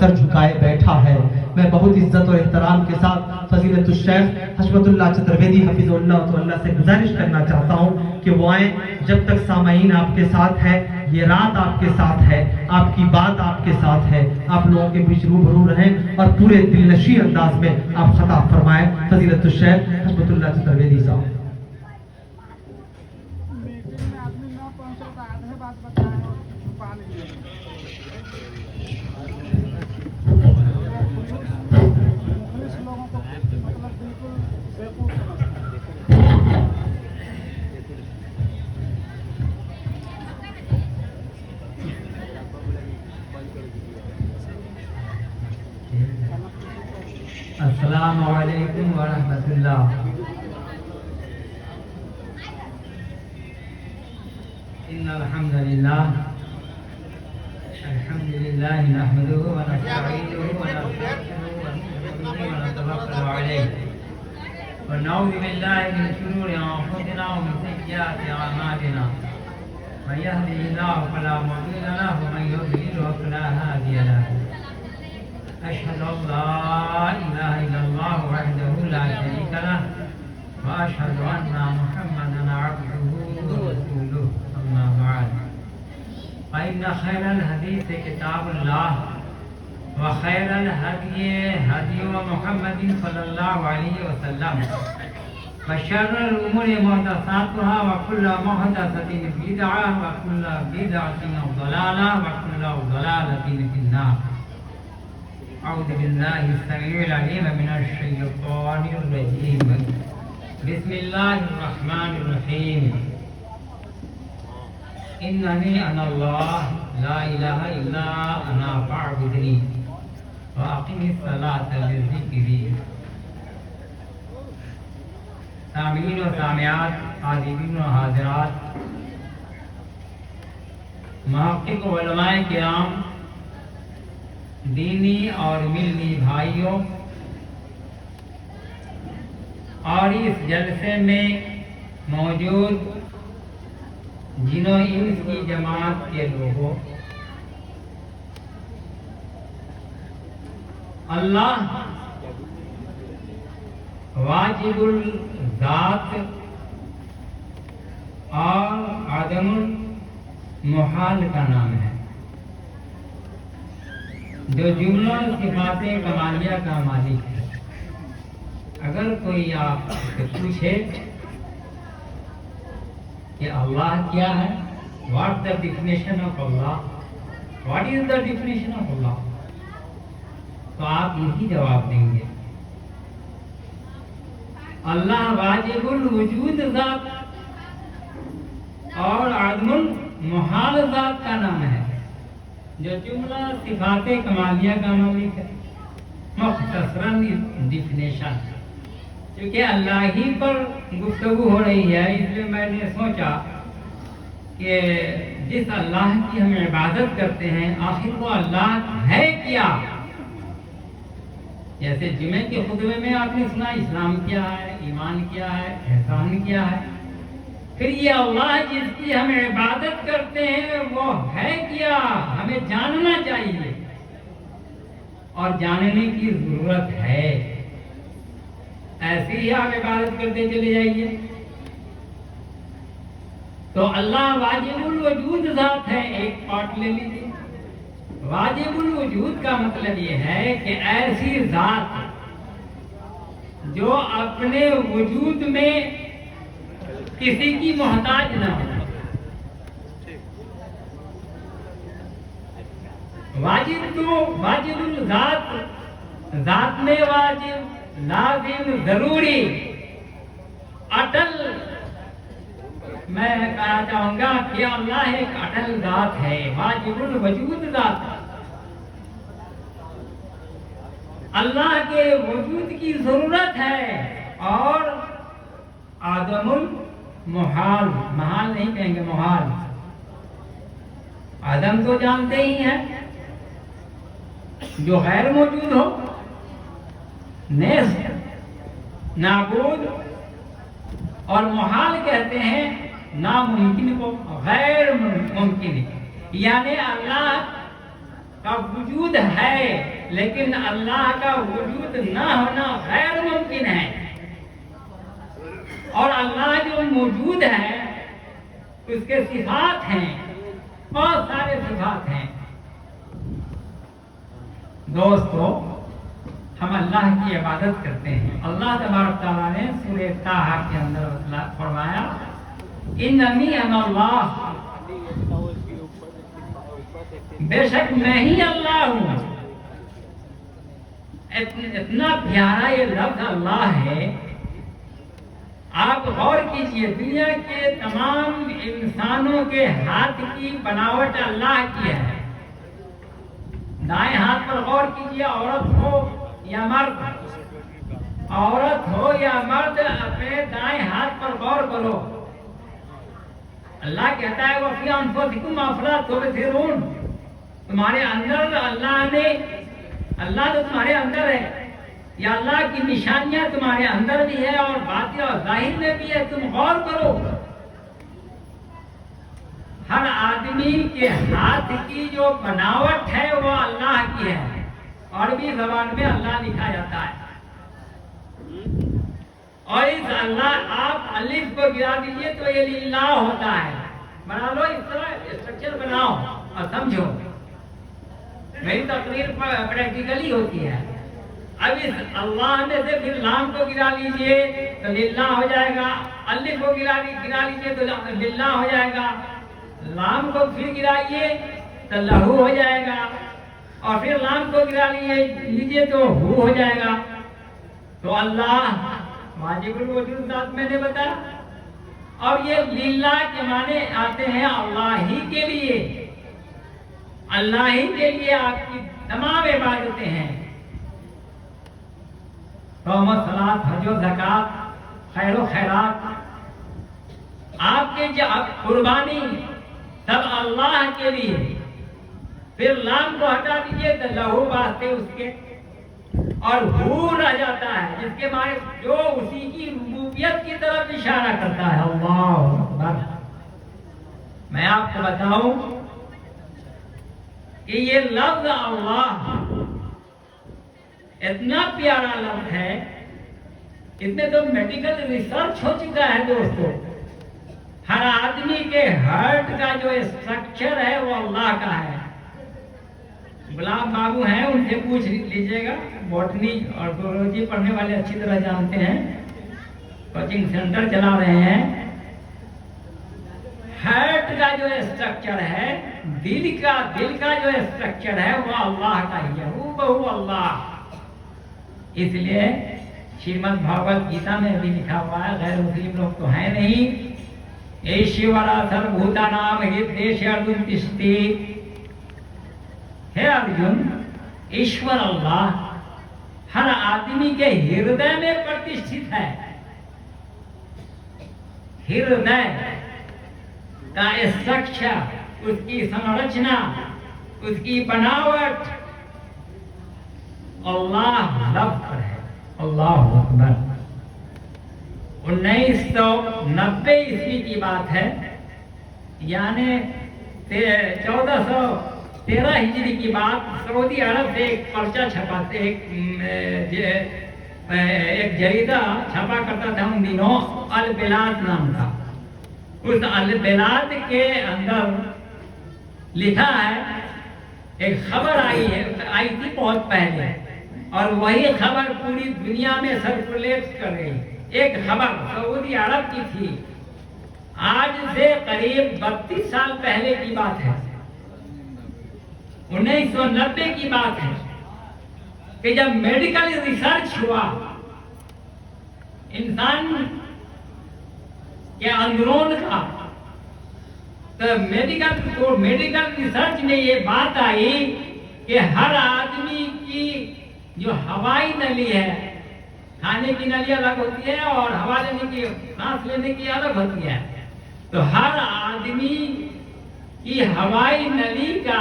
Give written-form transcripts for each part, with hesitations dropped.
سر جھکائے بیٹھا ہے. میں بہت عزت اور احترام کے ساتھ فضیلت الشیخ حشمت اللہ چترویدی حفظ اللہ تو اللہ سے گزارش کرنا چاہتا ہوں کہ وہ آئیں. جب تک سامعین آپ کے ساتھ ہے، یہ رات آپ کے ساتھ ہے، آپ کی بات آپ کے ساتھ ہے، آپ لوگوں کے بیچ روبرو رہیں اور پورے دل نشیں انداز میں آپ خطاب فرمائیں. فضیلت الشیخ حشمت اللہ چترویدی صاحب. السلام علیکم ورحمۃ اللہ. ان الحمد للہ نحمده ونستعینه ونستغفره ونتوکل علیہ ونعوذ باللہ من شرور انفسنا ومن سیئات اعمالنا. من يهده الله فلا مضل له ومن يضلل فلا هادي له. أشهد أن لا إله إلا الله وحده لا شريك له وأشهد أن محمدا عبده ورسوله. أما بعد فإن خير الحديث كتاب الله وخير الهدي هدي محمد صلى الله عليه وسلم وشر الأمور محدثاتها وكل محدثة بدعة وكل بدعة ضلالة وكل ضلالة في النار. أعوذ بالله السميع العليم من الشيطان الرجيم. بسم الله الرحمن الرحيم. إنني أنا الله لا إله إلا أنا فاعبدني وأقم الصلاة لذكري. سامعین و سامعات، حاضرین و حاضرات، محقق علماء کرام، دینی اور ملنی بھائیوں، اور اس جلسے میں موجود جن و انس کی جماعت کے لوگوں، اللہ واجب الذات اور عدم المحال کا نام ہے، جو جملہ صفات کمالیہ کا مالک ہے. اگر کوئی آپ سے پوچھے کہ اللہ کیا ہے، what the definition of Allah, what is the definition of Allah, تو آپ یہی جواب دیں گے اللہ واجب الوجود ذات اور عدم المحال ذات کا نام ہے، جو جملہ صفات کمالیہ کا مالک ہے. مختصراً ڈیفینیشن، کیونکہ اللہ ہی پر گفتگو ہو رہی ہے، اس لیے میں نے سوچا کہ جس اللہ کی ہم عبادت کرتے ہیں آخر وہ اللہ ہے کیا. جیسے جمعے کے خطبے میں آپ نے سنا اسلام کیا ہے، ایمان کیا ہے، احسان کیا ہے. پھر یہ اللہ جس کی ہم عبادت کرتے ہیں وہ ہے کیا، ہمیں جاننا چاہیے اور جاننے کی ضرورت ہے. ایسے ہی آپ عبادت کرتے چلے جائیے. تو اللہ واجب الوجود ذات ہے، ایک پارٹ لے لیجیے. واجب الوجود کا مطلب یہ ہے کہ ایسی ذات جو اپنے وجود میں کسی کی محتاج نہ ہو. واجب تو واجب الذات، ذات میں واجب، لازم، ضروری، اٹل. میں کہنا چاہوں گا کہ اللہ ایک اٹل ذات ہے، واجب الوجود ذات. اللہ کے وجود کی ضرورت ہے اور عدم المحال، محال نہیں کہیں گے، محال. عدم تو جانتے ہی ہیں، جو غیر موجود ہو، نیست، نابود. اور محال کہتے ہیں ناممکن کو، غیر ممکن. یعنی اللہ کا وجود ہے، لیکن اللہ کا وجود نہ ہونا غیر ممکن ہے، اور اللہ جو موجود ہے اس کے صفات ہیں، بہت سارے صفات ہیں۔ دوستو، ہم اللہ کی عبادت کرتے ہیں۔ اللہ تبارک تعالیٰ نے سورہ طٰہٰ کے اندر فرمایا اننی انا اللہ، بے شک میں ہی اللہ ہوں۔ اتنا پیارا یہ لفظ اللہ ہے، آپ غور کیجئے، دنیا کے تمام انسانوں کے ہاتھ کی بناوٹ اللہ کی ہے۔ دائیں ہاتھ پر غور کیجئے، عورت ہو یا مرد، عورت ہو یا مرد، اپنے دائیں ہاتھ پر غور کرو۔ اللہ کہتا ہے وَفِي أَنفُسِكُمْ أَفَلَا تُبْصِرُونَ، تمہارے اندر اللہ تو تمہارے اندر ہے، یا اللہ کی نشانیاں تمہارے اندر بھی ہے اور باطن اور ظاہر میں بھی ہے، تم غور کرو۔ ہر آدمی کے ہاتھ کی جو بناوٹ ہے وہ اللہ کی ہے، عربی زبان میں اللہ لکھا جاتا ہے، اور اس اللہ، آپ الف کو گرا دیجئے تو یہ للہ ہوتا ہے۔ بنا لو، اس طرح اسٹرکچر بناؤ اور سمجھو، میری تقریر پریکٹیکلی ہوتی ہے۔ اب اس اللہ میں سے پھر لام کو گرا لیجئے تو للہ ہو جائے گا، الف کو گرا لیجئے تو للہ ہو جائے گا، لام کو پھر گرائیے تو لہو ہو جائے گا، اور پھر لام کو گرا لیجئے تو ہو ہو جائے گا۔ تو اللہ واجب الوجود ذات میں نے بتایا، اور یہ للہ کے معنی آتے ہیں اللہ ہی کے لیے، اللہ ہی کے لیے آپ کی تمام عبادتیں ہیں۔ صوم، صلاۃ، حج و زکوٰۃ، خیر و خیرات، آپ کے قربانی سب اللہ کے لیے۔ پھر لام کو ہٹا دیجئے تو لہو واسطے اس کے، اور ہو رہ جاتا ہے، جس کے معنی جو اسی کی ربوبیت کی طرف اشارہ کرتا ہے۔ اللہ اکبر۔ میں آپ کو بتاؤں کہ یہ لفظ اللہ اتنا پیارا لفظ ہے، اس میں تو میڈیکل ریسرچ ہو چکا ہے دوستو۔ ہر آدمی کے ہارٹ کا جو اسٹرکچر ہے وہ اللہ کا ہے۔ غلام بابو ہیں، ان سے پوچھ لیجئے گا، باٹنی اور زولوجی پڑھنے والے اچھی طرح جانتے ہیں، کوچنگ سینٹر چلا رہے ہیں۔ ہارٹ کا جو اسٹرکچر ہے، دل کا جو اسٹرکچر ہے وہ اللہ کا ہی ہے، ہو بہو اللہ۔ اس لیے شریمد بھاگوت گیتا میں بھی لکھا ہوا ہے، غیر مسلم لوگ تو ہیں نہیں، ایشورا سربھوتا نام ہردیش ارجن تشتی۔ ہے ارجن، ایشور اللہ ہر آدمی کے ہردے میں پرتشٹھت ہے۔ ہردے کا اسٹرکچر، اس کی سنرچنا، اس کی بناوٹ اللہ لفظ پر ہے۔ اللہ اکبر۔ 1990 عیسوی کی بات ہے، یعنی 1413 ہجری کی بات، سعودی عرب سے ایک پرچہ چھپاتے، ایک جریدہ چھپا کرتا تھا ان دنوں، البلاد نام تھا۔ اس البلاد کے اندر لکھا ہے، ایک خبر آئی تھی بہت پہلے، اور وہی خبر پوری دنیا میں سرکولیٹ کر رہی۔ ایک خبر سعودی عرب کی تھی، آج سے قریب 32 سال پہلے کی بات ہے، 1990 کی بات ہے، کہ جب میڈیکل ریسرچ ہوا انسان کے اندرون کا، تو میڈیکل ریسرچ میں یہ بات آئی کہ ہر آدمی کی جو ہوائی نلی ہے، کھانے کی نلی الگ ہوتی ہے اور ہوا لینے کی، سانس لینے کی الگ ہوتی ہے، تو ہر آدمی کی ہوائی نلی کا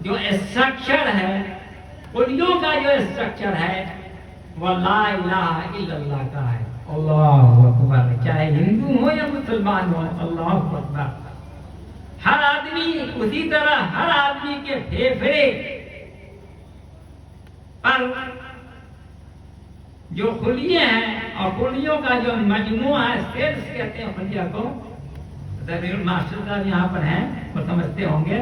جو اسٹرکچر ہے، اڑیوں کا جو اسٹرکچر ہے وہ لا الہ الا اللہ کا ہے۔ اللہ اکبر۔ چاہے ہندو ہو یا مسلمان ہو، اللہ اکبر۔ ہر آدمی اسی طرح، ہر آدمی کے پھیپھڑے پر جو خلیے ہیں اور خلیوں کا جو مجموعہ ہے، سیلز کہتے ہیں خلیہ کو، ماسٹر صاحب یہاں پر ہیں وہ سمجھتے ہوں گے،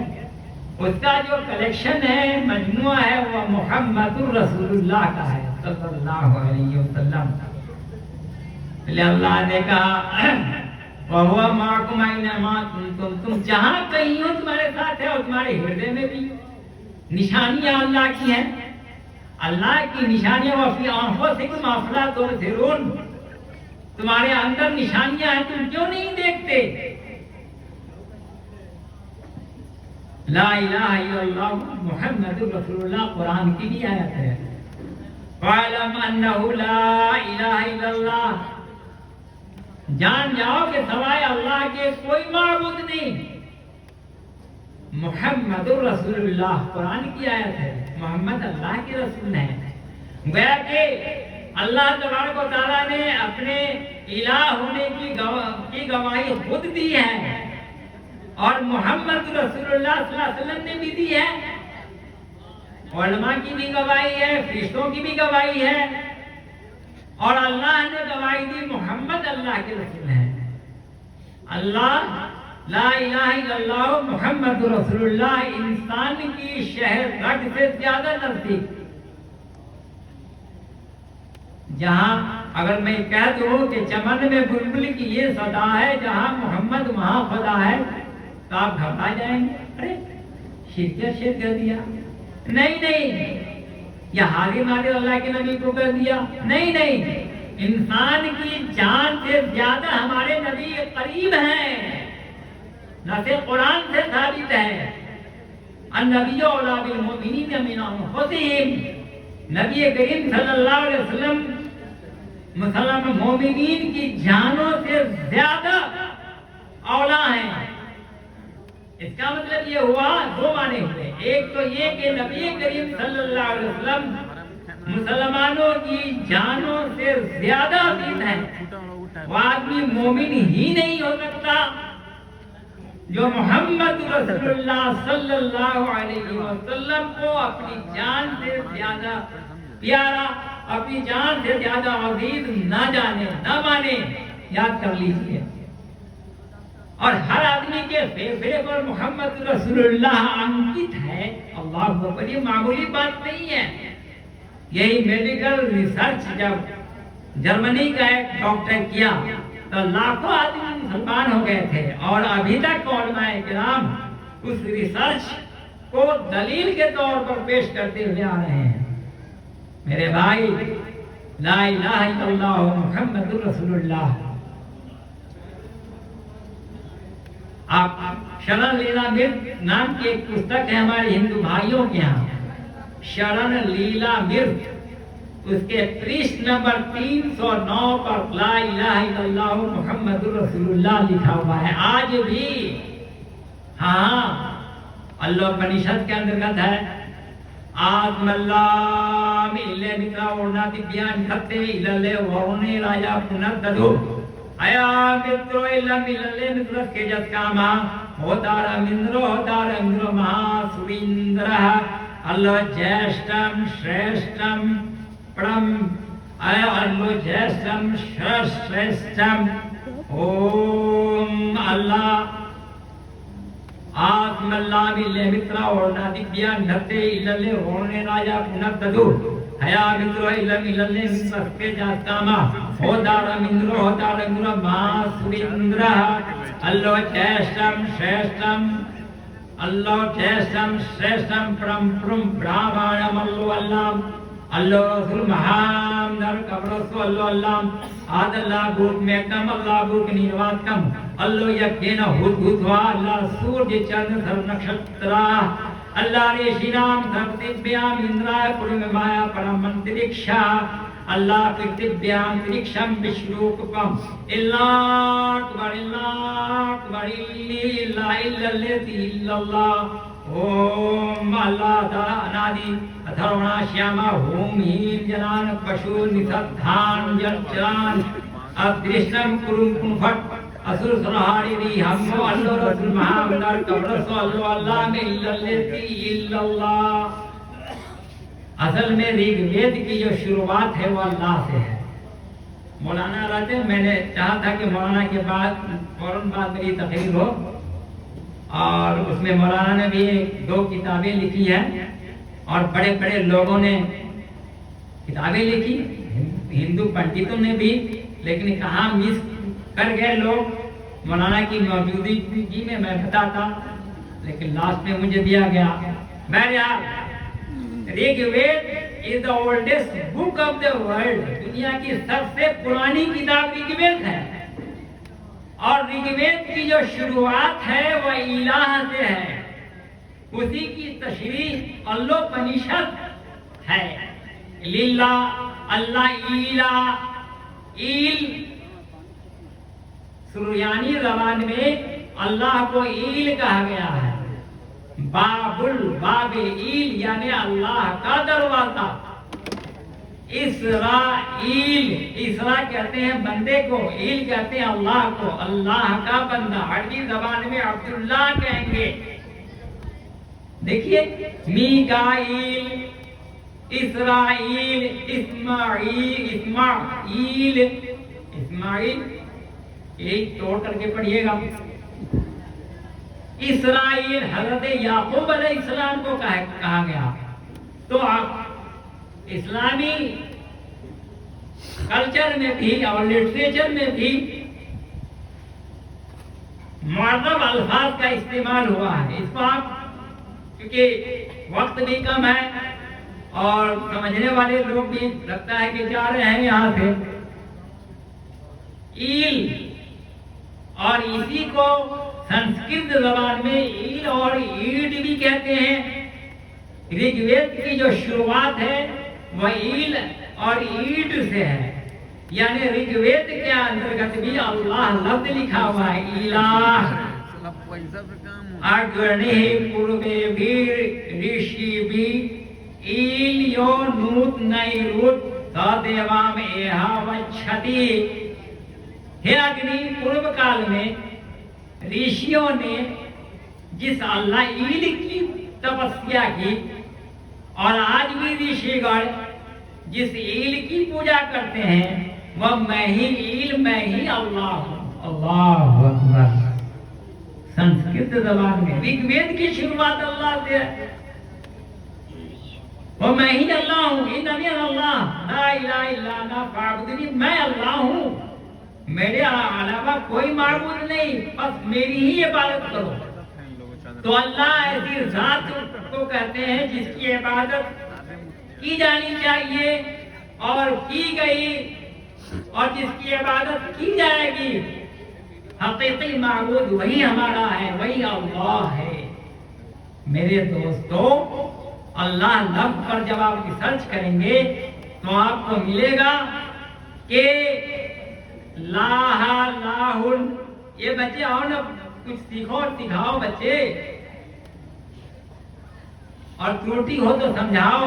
اس کا جو کلیکشن ہے، مجموعہ ہے، وہ محمد الرسول اللہ کا ہے صلی اللہ علیہ وسلم۔ اللہ نے کہا وَهُوَ مَعَكُمْ أَيْنَمَا كُنتُمْ، تم جہاں کہیں ہو تمہارے ساتھ ہے، اور تمہارے ہردے میں بھی نشانیاں اللہ کی ہیں، اللہ کی نشانیاں وفی انفسکم افلا تبصرون، تمہارے اندر نشانیاں ہیں، تم کیوں نہیں دیکھتے؟ لا الہ الا اللہ محمد رسول اللہ قرآن کی بھی آیت ہے، وَاعْلَمْ أَنَّهُ لَا إِلَهَ إِلَّا اللَّهُ، جان جاؤ کہ سوائے اللہ کے کوئی معبود نہیں، محمد رسول اللہ قرآن کی آیت ہے، محمد اللہ کے رسول ہیں۔ گویا کہ اللہ تبارک و تعالیٰ نے اپنے الہ ہونے کی گواہی خود دی ہے، اور محمد رسول اللہ صلی اللہ علیہ وسلم نے بھی دی ہے، علماء کی بھی گواہی ہے، فرشتوں کی بھی گواہی ہے، اور اللہ نے گواہی دی محمد اللہ کے رسول ہیں۔ اللہ لا الہ الا اللہ محمد رسول اللہ انسان کی شہر رگ سے زیادہ نزدیک، جہاں اگر میں کہہ دوں کہ چمن میں بلبل کی یہ صدا ہے، جہاں محمد وہاں خدا ہے، تو آپ گھبرا جائیں گے، ارے شرکت کر دیا، نہیں یا حاضر ناظر اللہ کے نبی کو کر دیا، نہیں، انسان کی جان سے زیادہ ہمارے نبی قریب ہیں، نہ صرف قرآن سے ثابت ہے، النبی اولیٰ بالمؤمنین من انفسہم، نبی کریم صلی اللہ علیہ وسلم مسلمان مومنین کی جانوں سے زیادہ اولیٰ ہیں۔ اس کا مطلب یہ ہوا، دو معنی ہوئے، ایک تو یہ کہ نبی کریم صلی اللہ علیہ وسلم مسلمانوں کی جانوں سے زیادہ عزیز ہیں، وہ آدمی مومن ہی نہیں ہو سکتا جو محمد رسول اللہ صلی اللہ علیہ وسلم کو اپنی جان سے زیادہ پیارا، اپنی جان سے زیادہ عزیز نہ جانے، نہ مانے۔ یاد کر لیجئے، اور ہر آدمی کے فیفڑے پر محمد رسول اللہ انکت ہے، اللہ اکبر، یہ معمولی بات نہیں ہے۔ یہی میڈیکل ریسرچ جب جرمنی کا ایک ڈاکٹر کیا تو لاکھوں آدمی مسلمان ہو گئے تھے، اور ابھی تک علماء کرام اس ریسرچ کو دلیل کے طور پر پیش کرتے ہوئے آ رہے ہیں۔ میرے بھائی، لا الہ الا اللہ محمد رسول اللہ، آپ شرن لیلا مرت نام کی ایک پستک ہے ہمارے ہندو بھائیوں کے ہاں، شرن لیلا مرت، اس کے پرسٹ نمبر 309 پر لا الہ الا اللہ محمد رسول اللہ لکھا ہوا ہے، آج بھی۔ ہاں، اللہ پنشد کے انترگت ہے، آتم اللہ ملے مترا اوڑنا دیبیان کھتے الالے ورونے راجا پنت ددو آیا مترو علم الالے مترس کے جس کاما ہوتارا مندرو مہا سویندرہ اللہ جیشتم شریشتم پرم آیا اللہ جیشتم شریشتم اوم اللہ آتم اللہ ملے مترا اوڑنا دیبیان کھتے الالے ورونے راجا پنت ددو حیا مندرو علم الالے مترس کے جس کاما ہوتارا مندرو مہا سویندرہ اللہ جیشتم شریشتم پرم برہمانم اللہ رسول مہام نر کبرسو اللہ آد اللہ بھوک میکم اللہ بھوک نیرواتکم اللہ یکین ہدھوا اللہ سورج چند سر نکشترا اللہ ریشینام سرتبیام اندرائے پرم مایا پرم منترکشا اللہ پرتبیام ترکشم بشروکپم اللہ اکبر اللہ اوم اللہ تعالی انادی اتھرونا شیاما ہوم ہیم جنان پشو نسدھان جنچران ادرشنم کرم کنفٹ اسر سرحاری دی ہمو اللہ رسول محمد کبرسو اللہ میں اللہ اصل میں ریگ وید کی جو شروعات ہے وہ اللہ سے ہے. مولانا رہتے میں نے چاہا تھا کہ مولانا کے بعد فوراً بعد میری تقریر ہو، اور اس میں مولانا نے بھی 2 کتابیں لکھی ہیں اور بڑے بڑے لوگوں نے کتابیں لکھی، ہندو پنڈتوں نے بھی، لیکن کہاں مس کر گئے لوگ. مولانا کی موجودگی میں میں بتاتا، لیکن لاسٹ میں مجھے دیا گیا. بہرحال ریگ Veda is the oldest book of the world. دنیا کی سب سے پرانی کتاب ریگ وید ہے، اور ریگ وید کی جو شروعات ہے وہ الہ سے ہے. اسی کی تشریح اللوپنشد ہے. للہ، اللہ، الہ، ایل سریانی زبان میں اللہ کو ایل کہا گیا ہے. باب ایل یعنی اللہ کا دروازہ. اسرائیل، اسرا کہتے ہیں بندے کو، ایل کہتے ہیں اللہ کو، اللہ کا بندہ. عربی زبان میں عبداللہ کہیں گے. دیکھیے، میکائیل، اسرائیل، اسماعیل ایک توڑ کر کے پڑھیے گا. اسرائیل حضرت یعقوب علیہ السلام کو کہا گیا. تو اسلامی کلچر میں بھی اور لٹریچر میں بھی معذب الفاظ کا استعمال ہوا ہے. اس کو آپ، کیونکہ وقت بھی کم ہے اور سمجھنے والے لوگ بھی لگتا ہے کہ جا رہے ہیں یہاں سے. ایل، اور اسی کو سنسکرت زبان میں ایل اور ایڈ بھی کہتے ہیں. ریگ وید کی جو شروعات ہے وہ ایل اور ایڈ سے ہے. یعنی ریگ وید کے انترگت بھی اللہ لفظ لکھا ہوا ہے. الہ اگرنی پوربے بھی ریشی بھی ایل یو نوت نئی روت دیوام ایہا وچھتی. ہے اگنی پورب کال میں ریشیوں نے جس اللہ ایل کی تپسیا کی، اور آج بھی ریشی گڑھ جس ایل کی پوجا کرتے ہیں، وہ میں ہی ایل، میں ہی اللہ ہوں. اللہ اکبر. سنسکرت زبان میں ریگ وید کی شروعات اللہ سے ہے. وہ میں ہی اللہ ہوں. اننی اللہ لا الہ الا انا فاعبدنی. میں اللہ ہوں، میرے علاوہ کوئی معبود نہیں، بس میری ہی عبادت کرو. تو اللہ ایسی ذات کو کہتے ہیں جس کی عبادت کی جانی چاہیے اور کی گئی، اور جس کی عبادت کی جائے گی. حقیقی معبود وہی ہمارا ہے، وہی اللہ ہے. میرے دوستو، اللہ لفظ پر جب آپ ریسرچ کریں گے تو آپ کو ملے گا کہ لاہن. یہ بچے آؤ نا، کچھ سیکھو اور سکھاؤ بچے، اور تروٹی ہو تو سمجھاؤ.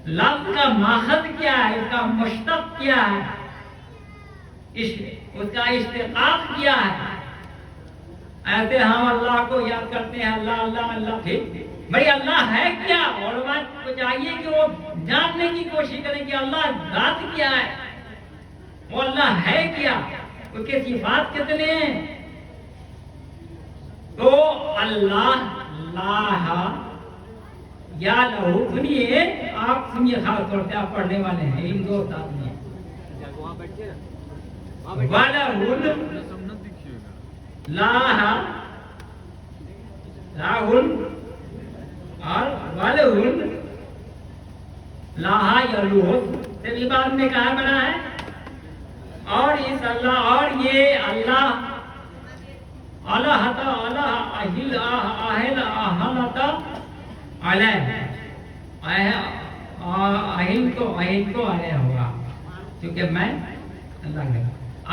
لفظ کا ماخذ کیا ہے، اس کا مشتق کیا ہے، اس کا اشتقاق کیا ہے. ایسے ہم اللہ کو یاد کرتے ہیں، اللہ اللہ اللہ. ٹھیک، بھائی اللہ ہے کیا؟ علماء کو چاہیے کہ وہ جاننے کی کوشش کریں کہ اللہ ذات کیا ہے، وہ اللہ ہے کیا، اس کے صفات کتنے ہیں. تو اللہ لاہ یا لہو. سنیے، آپ سنیے، خاص طور سے آپ پڑھنے والے ہیں، ان دو آدمی ہیں. وَلَهُ لاہ، لاہن اور وَلَهُ لاہ یا لوہ سے بھی بعد میں کہا بنا ہے. اور اس اللہ، اور یہ اللہ الہتا، الہ اہل اہل اہلتا علیہ. اہل تو علیہ ہوگا، کیونکہ میں اللہ کا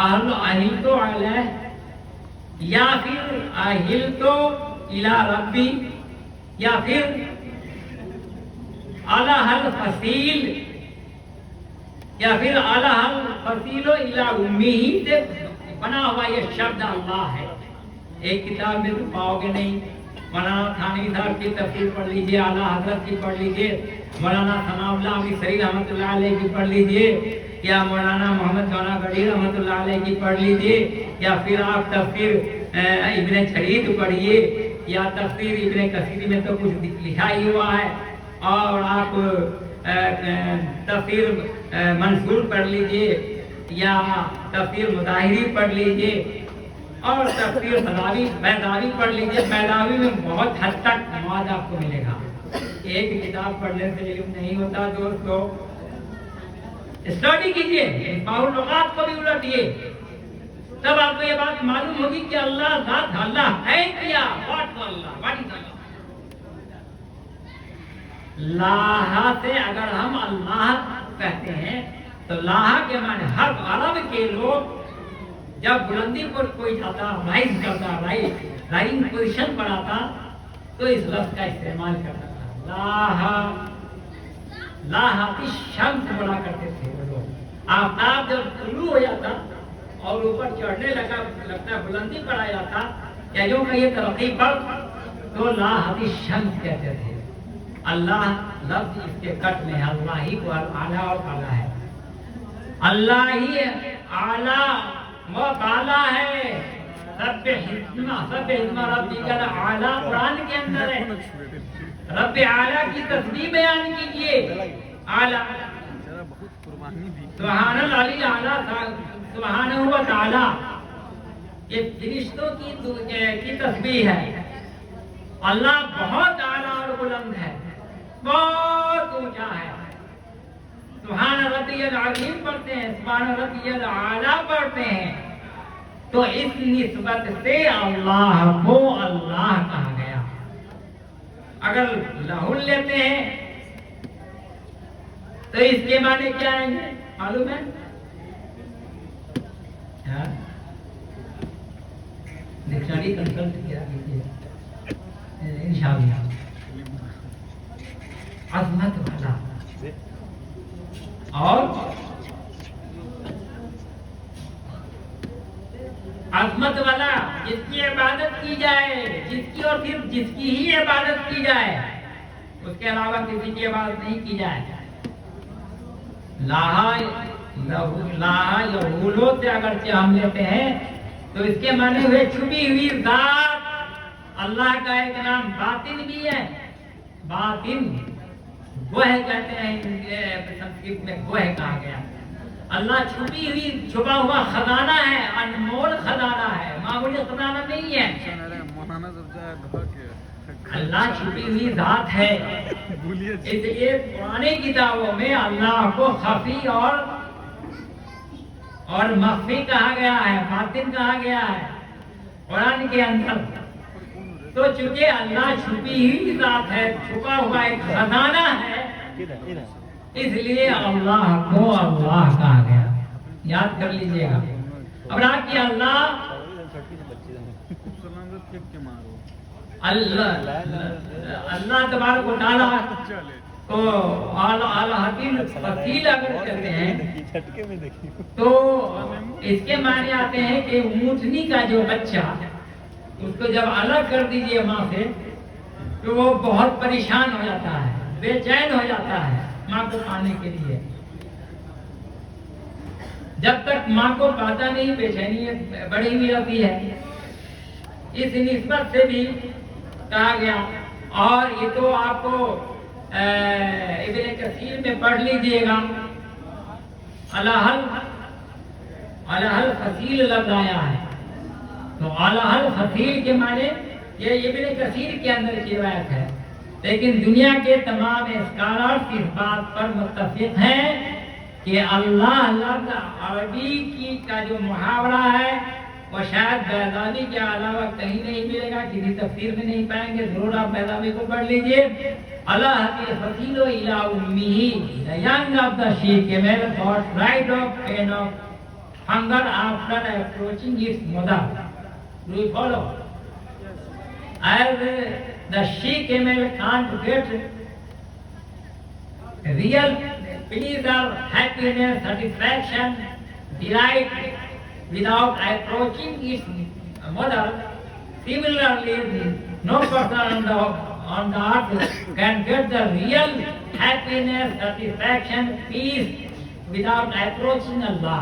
اہل اہل تو علیہ، یا پھر اہل تو الہ ربی، یا پھر الہ الفصیل، یا پھر الہ الفصیل الہ امی سے بنا ہوا یہ شبد اللہ ہے. ایک کتاب میں تو پاؤ گے نہیں. مولانا تھانوی صاحب کی تفسیر پڑھ لیجئے، اعلیٰ حضرت کی پڑھ لیجئے، مولانا ثناء اللہ مصری رحمۃ اللہ علیہ کی پڑھ لیجئے، یا مولانا محمد گونا گڑھی رحمۃ اللہ علیہ کی پڑھ لیجئے، یا پھر آپ تفسیر ابن شرید پڑھیے، یا تفسیر ابن کثیر میں تو کچھ لکھا ہی ہوا ہے، اور آپ تفسیر منصور پڑھ لیجئے، یا تفسیر مظاہری پڑھ لیجئے، اور تفسیر بیضاوی پڑھ لیجئے۔ بیضاوی میں بہت حد تک مواد آپ کو ملے گا۔ ایک کتاب پڑھنے سے علم نہیں ہوتا دوستو، اسٹڈی کیجئے، لغات کو بھی الٹیے، تب آپ کو یہ بات معلوم ہوگی کہ اللہ ذات اللہ ہے کیا، واٹ اللہ، واٹ از اللہ۔ لاہ سے اگر ہم اللہ کہتے ہیں تو لاہ کے معنی ہر عرب کے لوگ جب بلندی پر کوئی جاتا، رائز کرتا، رائزنگ پوزیشن پر آتا تو اس لفظ کا استعمال کرتا تھا۔ لاہتی شمس بڑا کرتے تھے وہ لوگ۔ آفتاب جب طلوع ہو جاتا اور اوپر چڑھنے لگتا، بلندی پر آ جاتا، یا یوں کہ یہ ترقی پر، تو لاہتی شمس کہتے تھے۔ اللہ لفظ اس کے کٹ میں ہے، اللہ ہی کو اعلیٰ اور اعلیٰ ہے، اللہ ہی اعلیٰ و بالا ہے۔ رب ربی کا اعلیٰ قرآن کے اندر ہے، رب اعلیٰ کی تسبیح بیان کیجئے، اعلیٰ سبحان العلی اعلیٰ سبحانہ و تعالی، یہ فرشتوں کی تسبیح ہے۔ اللہ بہت اعلیٰ اور بلند ہے، بہت اونچا ہے۔ سبحان ربی العظیم پڑھتے ہیں، سبحان ربی الاعلیٰ پڑھتے ہیں، تو اس نسبت سے اللہ کو اللہ کہا گیا۔ اگر لہو لیتے ہیں تو اس کے معنی کیا ہے معلوم ہے؟ ڈکشنری کنسلٹ کیا کیجیے انشاءاللہ۔ عظمت والا اور عظمت والا، جس کی عبادت کی جائے، جس کی اور صرف جس کی ہی عبادت کی جائے، اس کے علاوہ کسی کی عبادت نہیں کی جائے۔ لاہا یہولو سے اگرچہ ہم لیتے ہیں تو اس کے معنی ہوئے چھپی ہوئی ذات۔ اللہ کا ایک نام باطن بھی ہے، باطن گوہ کہتے ہیں، سنسکرت میں گوہ کہا گیا۔ اللہ چھپی ہوئی، چھپا ہوا خزانہ ہے، انمول خزانہ ہے، معمولی خزانہ نہیں ہے۔ اللہ چھپی ہوئی ذات ہے، اس لیے پرانی کتابوں میں اللہ کو خفی اور مخفی کہا گیا ہے، باطن کہا گیا ہے قرآن کے اندر۔ تو چونکہ اللہ چھپی ہوئی ذات ہے، چھپا ہوا ایک خزانہ ہے، اس لیے اللہ کو اللہ کہا گیا۔ یاد کر لیجئے گا۔ اب رہا کہ اللہ تبارک و تعالیٰ کو اعلیٰ حکیم وکیل اگر کہتے ہیں تو اس کے معنی آتے ہیں کہ اونٹنی کا جو بچہ، اس کو جب الگ کر دیجئے ماں سے تو وہ بہت پریشان ہو جاتا ہے، بے چین ہو جاتا ہے ماں کو پانے کے لیے۔ جب تک ماں کو پاتا نہیں بے چینی بڑھی ہوئی ہوتی ہے۔ اس نسبت سے بھی کہا گیا، اور یہ تو آپ کو ابن کثیر میں پڑھ لیجئے گا، الہ الفصیل لفظ آیا ہے، تو الہ الفصیل کے معنی یہ ابن کثیر کے اندر کی روایت ہے، لیکن دنیا کے تمام اسکالرز اس بات پر متفق ہیں کہ اللہ لفظ عربی کا جو محاورہ ہے وہ شاید بیضاوی کے علاوہ کہیں نہیں ملے گا، کسی تفسیر میں نہیں پائیں گے، ضرور آپ بیضاوی کو پڑھ لیجئے۔ اللہ کے فصیل و الی امہ، the young of the she camel got rid of pain of hunger after approaching its mother. Do you follow? As the she camel can't get real pleasure, happiness, satisfaction, delight without approaching its mother, similarly No person on the earth can get the real happiness, satisfaction, peace without approaching Allah.